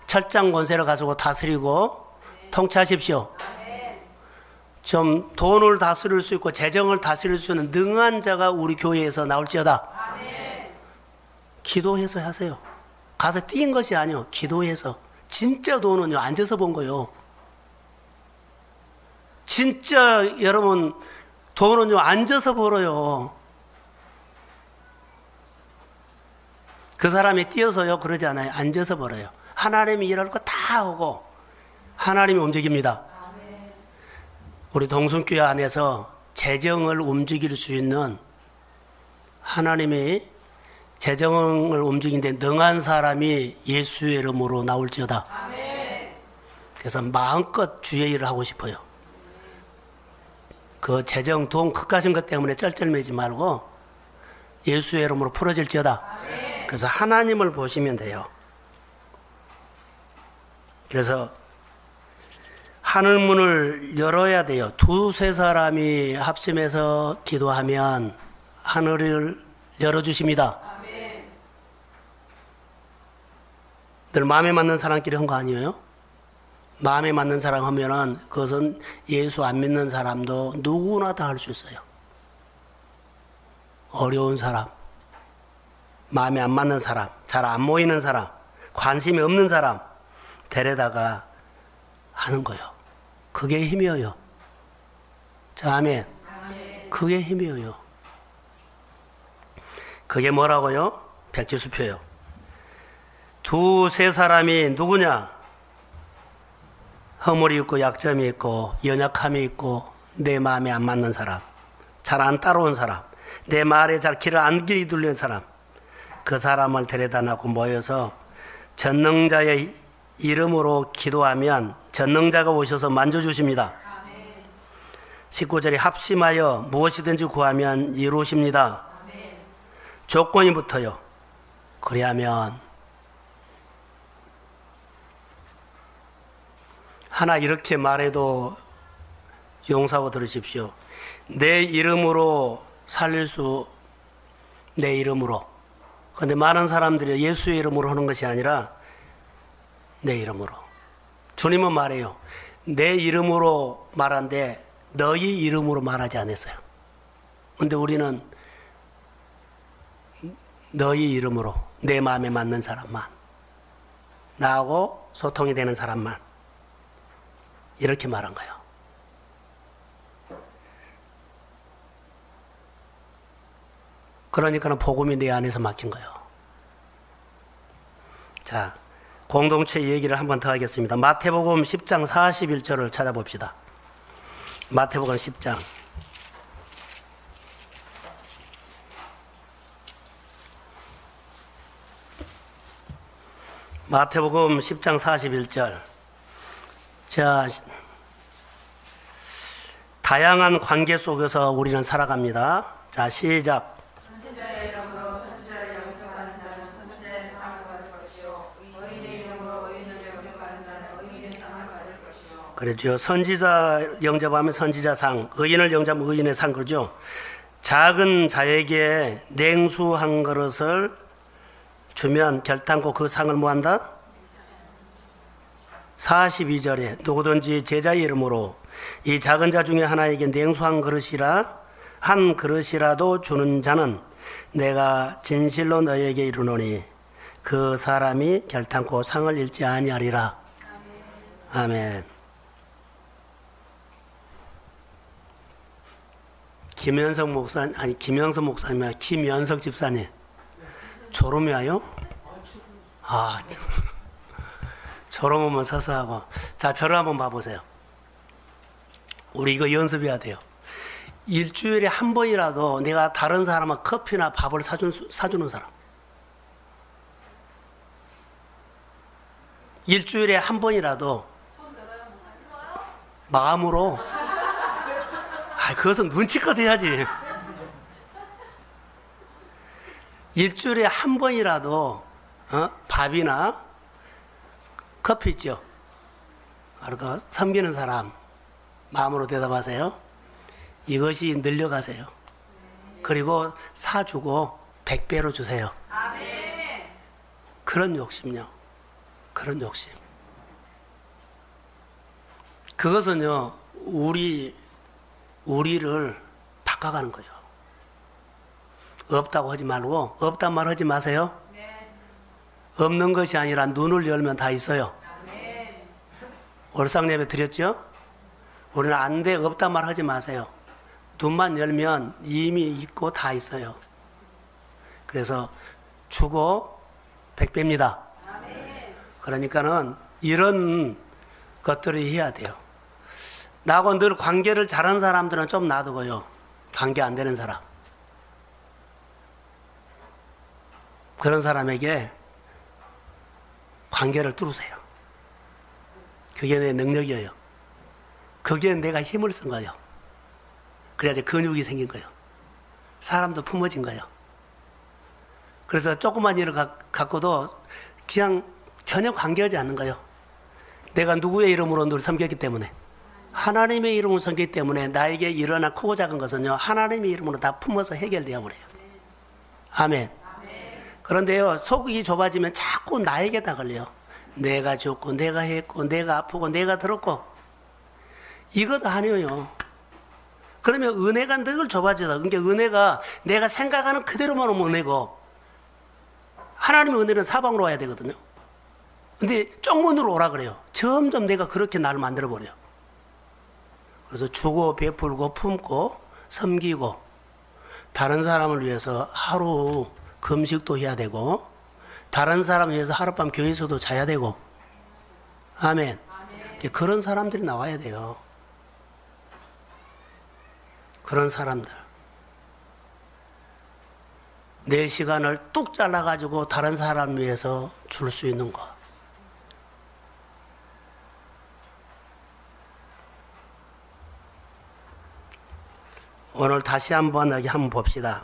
철장 권세를 가지고 다스리고 통치하십시오. 좀 돈을 다스릴 수 있고 재정을 다스릴 수 있는 능한 자가 우리 교회에서 나올지어다. 기도해서 하세요. 가서 뛴 것이 아니요. 기도해서. 진짜 돈은요, 앉아서 본 거요. 진짜 여러분, 돈은요, 앉아서 벌어요. 그 사람이 뛰어서요, 그러지 않아요. 앉아서 벌어요. 하나님이 일할 거 다 하고, 하나님이 움직입니다. 우리 동순교회 안에서 재정을 움직일 수 있는 하나님이 재정을 움직이는데 능한 사람이 예수의 이름으로 나올지어다. 그래서 마음껏 주의 일을 하고 싶어요. 그 재정, 돈 그까진 것 때문에 쩔쩔매지 말고 예수의 이름으로 풀어질지어다. 그래서 하나님을 보시면 돼요. 그래서 하늘문을 열어야 돼요. 두세 사람이 합심해서 기도하면 하늘을 열어주십니다. 늘 마음에 맞는 사람끼리 한 거 아니에요? 마음에 맞는 사람 하면은 그것은 예수 안 믿는 사람도 누구나 다 할 수 있어요. 어려운 사람, 마음에 안 맞는 사람, 잘 안 모이는 사람, 관심이 없는 사람 데려다가 하는 거예요. 그게 힘이에요. 자, 아멘. 그게 힘이에요. 그게 뭐라고요? 백지수표요. 두세 사람이 누구냐? 허물이 있고 약점이 있고 연약함이 있고 내 마음에 안 맞는 사람, 잘 안 따라온 사람, 내 말에 잘 귀를 안 기울이는 사람, 그 사람을 데려다 놓고 모여서 전능자의 이름으로 기도하면 전능자가 오셔서 만져주십니다. 19절에 합심하여 무엇이든지 구하면 이루십니다. 조건이 붙어요. 그리하면 하나 이렇게 말해도 용서하고 들으십시오. 내 이름으로 살릴 수, 내 이름으로. 그런데 많은 사람들이 예수의 이름으로 하는 것이 아니라 내 이름으로. 주님은 말해요. 내 이름으로 말한데 너희 이름으로 말하지 않았어요. 그런데 우리는 너희 이름으로, 내 마음에 맞는 사람만, 나하고 소통이 되는 사람만 이렇게 말한 거예요. 그러니까 복음이 내 안에서 막힌 거예요. 자, 공동체 얘기를 한 번 더 하겠습니다. 마태복음 10장 41절을 찾아봅시다. 마태복음 10장. 마태복음 10장 41절. 자, 다양한 관계 속에서 우리는 살아갑니다. 자, 시작. 그렇죠. 선지자 영접하면 선지자상, 의인을 영접하면 의인의 상, 그러죠. 작은 자에게 냉수 한 그릇을 주면 결단코 그 상을 뭐한다? 42절에 누구든지 제자의 이름으로 이 작은 자 중에 하나에게 냉수 한 그릇이라도 주는 자는 내가 진실로 너희에게 이르노니 그 사람이 결단코 상을 잃지 아니하리라. 아멘. 김현석 목사님, 김연석 집사님. 졸음이 와요? 졸음 오면 서서 하고. 자, 저를 한번 봐보세요. 우리 이거 연습해야 돼요. 일주일에 한 번이라도 내가 다른 사람은 커피나 밥을 사주는 사람. 일주일에 한 번이라도 마음으로. 그것은 눈치껏 해야지. 일주일에 한 번이라도 밥이나 커피 있죠. 그러니까 섬기는 사람 마음으로 대답하세요. 이것이 늘려가세요. 그리고 사주고 100배로 주세요. 그런 욕심요. 그런 욕심. 그것은요, 우리를 바꿔가는 거예요. 없다고 하지 말고, 없단 말 하지 마세요. 없는 것이 아니라 눈을 열면 다 있어요. 올상 예배 드렸죠? 우리는 안 돼, 없단 말 하지 마세요. 눈만 열면 이미 있고 다 있어요. 그래서 주고 100배입니다. 그러니까는 이런 것들을 해야 돼요. 나하고 늘 관계를 잘하는 사람들은 좀 놔두고요. 관계 안 되는 사람. 그런 사람에게 관계를 뚫으세요. 그게 내 능력이에요. 그게 내가 힘을 쓴 거예요. 그래야지 근육이 생긴 거예요. 사람도 품어진 거예요. 그래서 조그만 일을 갖고도 그냥 전혀 관계하지 않는 거예요. 내가 누구의 이름으로 늘 섬겼기 때문에. 하나님의 이름으로 섬기기 때문에 나에게 일어나 크고 작은 것은요, 하나님의 이름으로 다 품어서 해결되어 버려요. 아멘. 그런데요, 속이 좁아지면 자꾸 나에게다 걸려요. 내가 죽고, 내가 했고, 내가 아프고, 내가 들었고. 이것도 아니에요. 그러면 은혜가 늘 좁아져서, 그러니까 은혜가 내가 생각하는 그대로만 오면 은혜고, 하나님의 은혜는 사방으로 와야 되거든요. 근데 쪽문으로 오라 그래요. 점점 내가 그렇게 나를 만들어버려요. 그래서 주고, 베풀고, 품고, 섬기고, 다른 사람을 위해서 하루 금식도 해야 되고, 다른 사람을 위해서 하룻밤 교회에서도 자야 되고, 아멘. 그런 사람들이 나와야 돼요. 그런 사람들. 내 시간을 뚝 잘라가지고 다른 사람 위해서 줄 수 있는 것. 오늘 다시 한번 여기 한번 봅시다.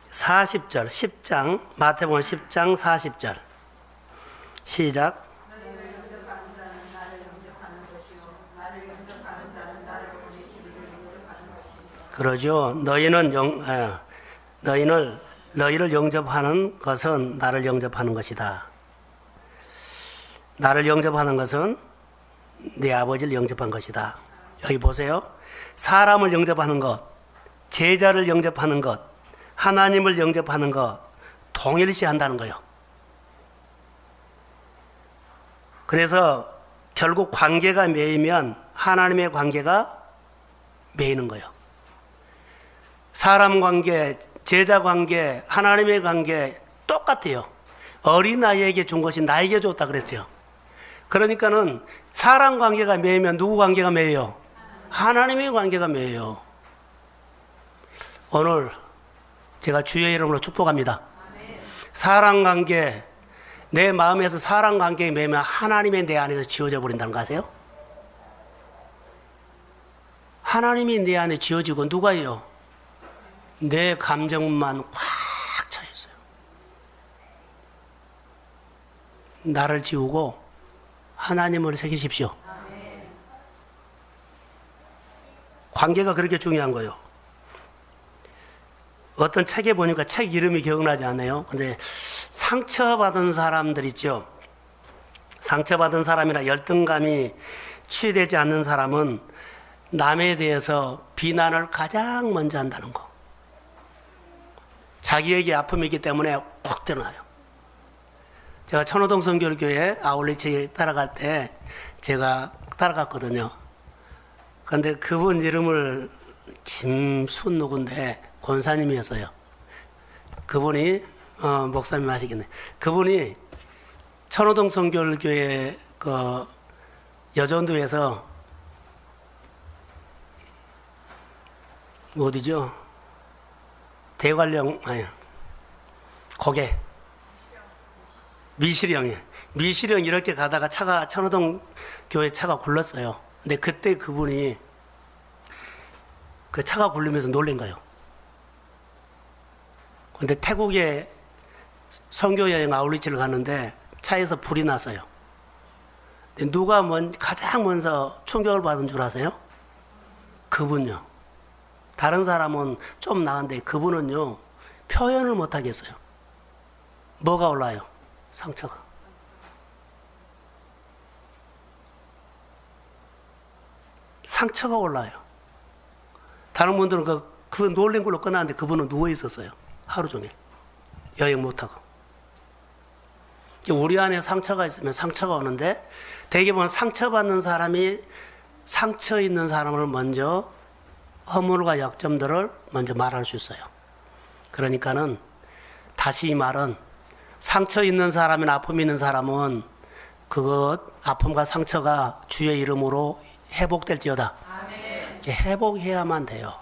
40절, 10장, 마태복음 10장 40절. 시작. 그러죠. 너희를 영접하는 것은 나를 영접하는 것이다. 나를 영접하는 것은 네 아버지를 영접한 것이다. 여기 보세요. 사람을 영접하는 것, 제자를 영접하는 것, 하나님을 영접하는 것 동일시 한다는 거예요. 그래서 결국 관계가 매이면 하나님의 관계가 매이는 거예요. 사람 관계, 제자 관계, 하나님의 관계 똑같아요. 어린아이에게 준 것이 나에게 줬다 그랬어요. 그러니까는 사람 관계가 매이면 누구 관계가 매여요? 하나님의 관계가 매여요. 오늘 제가 주의 이름으로 축복합니다. 사람 관계, 내 마음에서 사람 관계에 매면 하나님의 내 안에서 지워져 버린다는 거 아세요? 하나님이 내 안에 지워지고 누가요? 내 감정만 꽉 차 있어요. 나를 지우고 하나님을 새기십시오. 관계가 그렇게 중요한 거예요. 어떤 책에 보니까 책 이름이 기억나지 않아요. 근데 상처받은 사람들 있죠. 상처받은 사람이나 열등감이 치유되지 않는 사람은 남에 대해서 비난을 가장 먼저 한다는 거. 자기에게 아픔이 있기 때문에 콕 드러나요. 제가 천호동 성결교회 아울렛에 따라갈 때 제가 따라갔거든요. 그런데 그분 이름을 김순 누군데 권사님이었어요. 그분이 목사님 하시겠네. 그분이 천호동 성결교회 그 여전도에서 어디죠? 대관령 아니 거기 미시령 이렇게 가다가 차가 천호동 교회 차가 굴렀어요. 근데 그때 그분이 그 차가 굴르면서 놀란 거예요. 근데 태국에 선교 여행 아울리치를 갔는데 차에서 불이 났어요. 근데 누가 가장 먼저 충격을 받은 줄 아세요? 그분요. 다른 사람은 좀 나은데 그분은요 표현을 못 하겠어요. 뭐가 올라요? 상처가. 상처가 올라요. 다른 분들은 그 놀란 걸로 끝났는데 그분은 누워 있었어요. 하루 종일. 여행 못하고. 우리 안에 상처가 있으면 상처가 오는데 대개 보면 상처받는 사람이 상처 있는 사람을 먼저 허물과 약점들을 먼저 말할 수 있어요. 그러니까는 다시 이 말은 상처 있는 사람이나 아픔 있는 사람은 그것 아픔과 상처가 주의 이름으로 회복될지어다. 아멘. 회복해야만 돼요.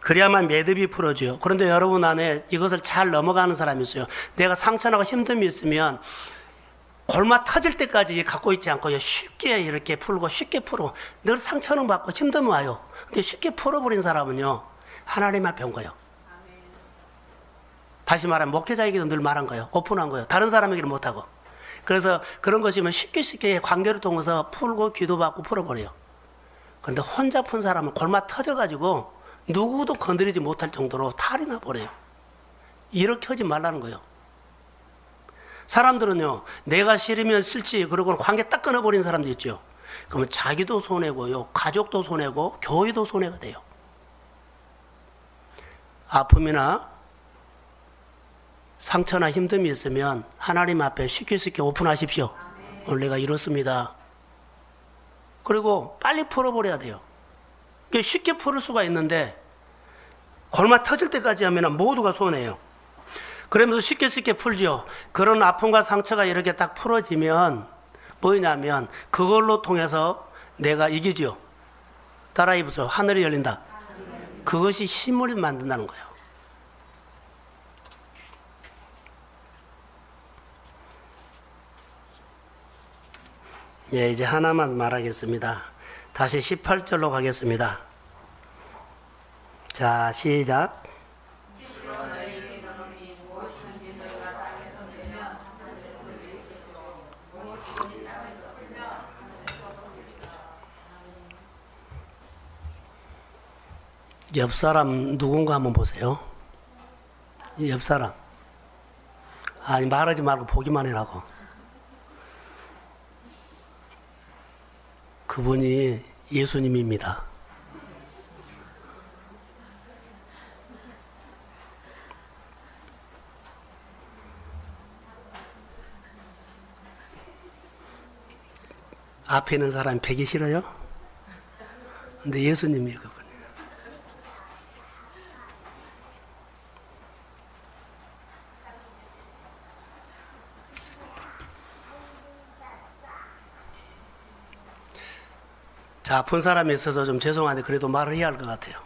그래야만 매듭이 풀어져요. 그런데 여러분 안에 이것을 잘 넘어가는 사람이 있어요. 내가 상처나고 힘듦이 있으면 골마 터질 때까지 갖고 있지 않고 쉽게 이렇게 풀고 쉽게 풀어. 늘 상처는 받고 힘듦은 와요. 근데 쉽게 풀어버린 사람은요 하나님 앞에 온 거예요. 다시 말하면 목회자에게도 늘 말한 거예요. 오픈한 거예요. 다른 사람에게는 못하고. 그래서 그런 것이면 쉽게 관계를 통해서 풀고 기도받고 풀어버려요. 근데 혼자 푼 사람은 골마 터져가지고 누구도 건드리지 못할 정도로 탈이 나버려요. 이렇게 하지 말라는 거예요. 사람들은요 내가 싫으면 싫지 그러고 관계 딱 끊어버린 사람도 있죠. 그러면 자기도 손해고요 가족도 손해고 교회도 손해가 돼요. 아픔이나 상처나 힘듦이 있으면 하나님 앞에 쉽게 오픈하십시오. 오늘 내가 이렇습니다. 그리고 빨리 풀어버려야 돼요. 쉽게 풀을 수가 있는데 골마 터질 때까지 하면 모두가 손해예요. 그러면서 쉽게 풀죠. 그런 아픔과 상처가 이렇게 딱 풀어지면 뭐냐면 그걸로 통해서 내가 이기죠. 따라 해보세요. 하늘이 열린다. 그것이 힘을 만든다는 거예요. 예, 이제 하나만 말하겠습니다. 다시 18절로 가겠습니다. 자, 시작. 옆 사람 누군가 한번 보세요. 옆 사람. 아니, 말하지 말고 보기만 해라고. 그분이 예수님입니다. 앞에 있는 사람이 배기 싫어요? 근데 예수님이에요, 그분이. 자, 아픈 사람이 있어서 좀 죄송한데 그래도 말을 해야 할 것 같아요.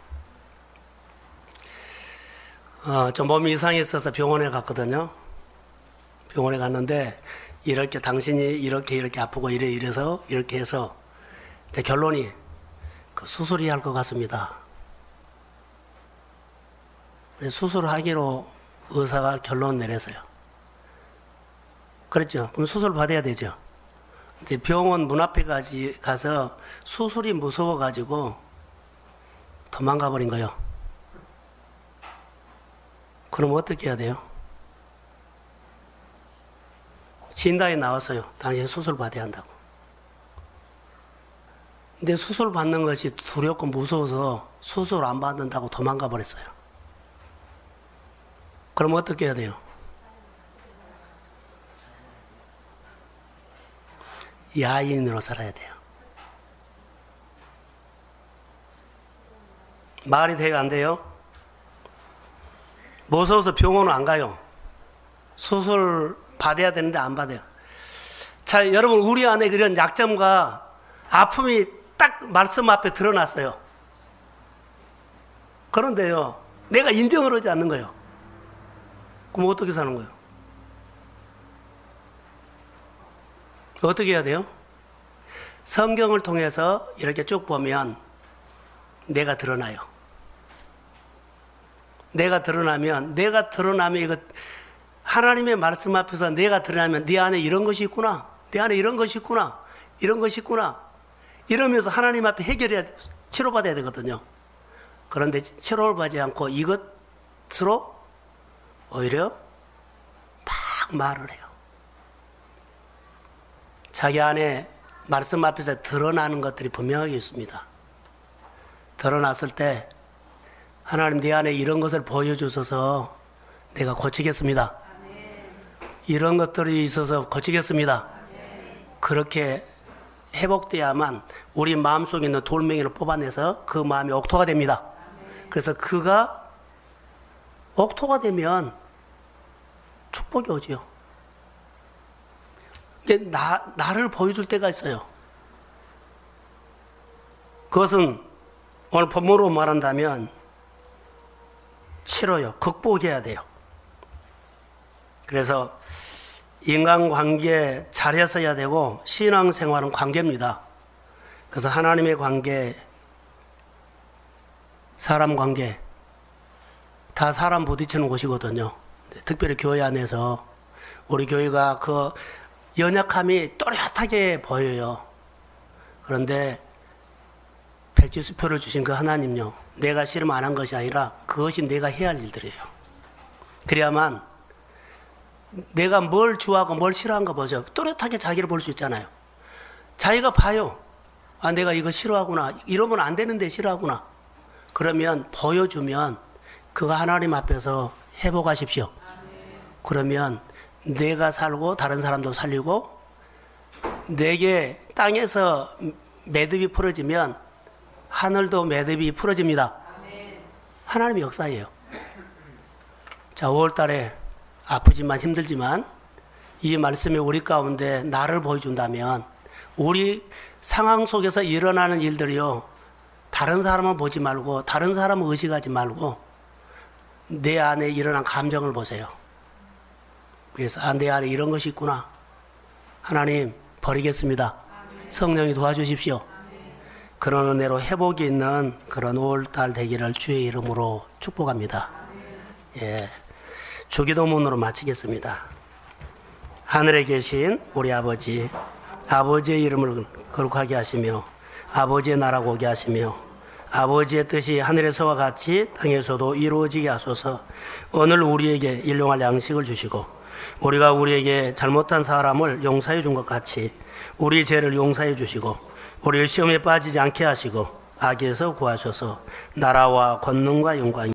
좀 몸이 이상했어서 병원에 갔거든요. 병원에 갔는데 이렇게 당신이 이렇게 아프고 이래서 이렇게 해서 이제 결론이 수술해야 할 것 같습니다. 수술하기로 의사가 결론 내렸어요. 그랬죠. 그럼 수술 받아야 되죠. 이제 병원 문 앞에까지 가서 수술이 무서워가지고 도망가 버린 거예요. 그럼 어떻게 해야 돼요? 진단이 나왔어요. 당신 수술 받아야 한다고. 근데 수술 받는 것이 두렵고 무서워서 수술 안 받는다고 도망가 버렸어요. 그럼 어떻게 해야 돼요? 야인으로 살아야 돼요. 말이 돼요, 안 돼요? 무서워서 병원을 안 가요. 수술 받아야 되는데 안 받아요. 자, 여러분, 우리 안에 그런 약점과 아픔이 딱 말씀 앞에 드러났어요. 그런데요, 내가 인정을 하지 않는 거예요. 그럼 어떻게 사는 거예요? 어떻게 해야 돼요? 성경을 통해서 이렇게 쭉 보면 내가 드러나요. 내가 드러나면 이거 하나님의 말씀 앞에서 내가 드러나면 네 안에 이런 것이 있구나. 내 안에 이런 것이 있구나. 이런 것이 있구나. 이러면서 하나님 앞에 해결해야 돼. 치료받아야 되거든요. 그런데 치료를 받지 않고 이것으로 오히려 막 말을 해요. 자기 안에 말씀 앞에서 드러나는 것들이 분명하게 있습니다. 드러났을 때 하나님 내 안에 이런 것을 보여주셔서 내가 고치겠습니다. 이런 것들이 있어서 고치겠습니다. 그렇게 회복돼야만 우리 마음속에 있는 돌멩이를 뽑아내서 그 마음이 옥토가 됩니다. 그래서 그가 옥토가 되면 축복이 오지요. 근데 나를 보여줄 때가 있어요. 그것은 오늘 본문으로 말한다면 치료요. 극복해야 돼요. 그래서 인간관계 잘해서 해야 되고 신앙생활은 관계입니다. 그래서 하나님의 관계, 사람 관계 다 사람 부딪히는 곳이거든요. 특별히 교회 안에서 우리 교회가 그 연약함이 또렷하게 보여요. 그런데 백지수표를 주신 그 하나님요, 내가 싫으면 안 한 것이 아니라 그것이 내가 해야 할 일들이에요. 그래야만 내가 뭘 좋아하고 뭘 싫어한 거 보죠. 또렷하게 자기를 볼 수 있잖아요. 자기가 봐요. 아, 내가 이거 싫어하구나. 이러면 안 되는데 싫어하구나. 그러면 보여주면 그거 하나님 앞에서 회복하십시오. 그러면 내가 살고 다른 사람도 살리고, 내게 땅에서 매듭이 풀어지면 하늘도 매듭이 풀어집니다. 하나님의 역사예요. 자, 5월 달에 아프지만 힘들지만 이 말씀이 우리 가운데 나를 보여준다면 우리 상황 속에서 일어나는 일들이요, 다른 사람은 보지 말고 다른 사람은 의식하지 말고 내 안에 일어난 감정을 보세요. 그래서 아, 내 안에 이런 것이 있구나. 하나님 버리겠습니다. 성령이 도와주십시오. 그런 은혜로 회복이 있는 그런 5월달 되기를 주의 이름으로 축복합니다. 예, 주기도문으로 마치겠습니다. 하늘에 계신 우리 아버지, 아버지의 이름을 거룩하게 하시며 아버지의 나라가 오게 하시며 아버지의 뜻이 하늘에서와 같이 땅에서도 이루어지게 하소서. 오늘 우리에게 일용할 양식을 주시고 우리가 우리에게 잘못한 사람을 용서해 준 것 같이 우리 죄를 용서해 주시고 우리를 시험에 빠지지 않게 하시고 악에서 구하셔서 나라와 권능과 영광이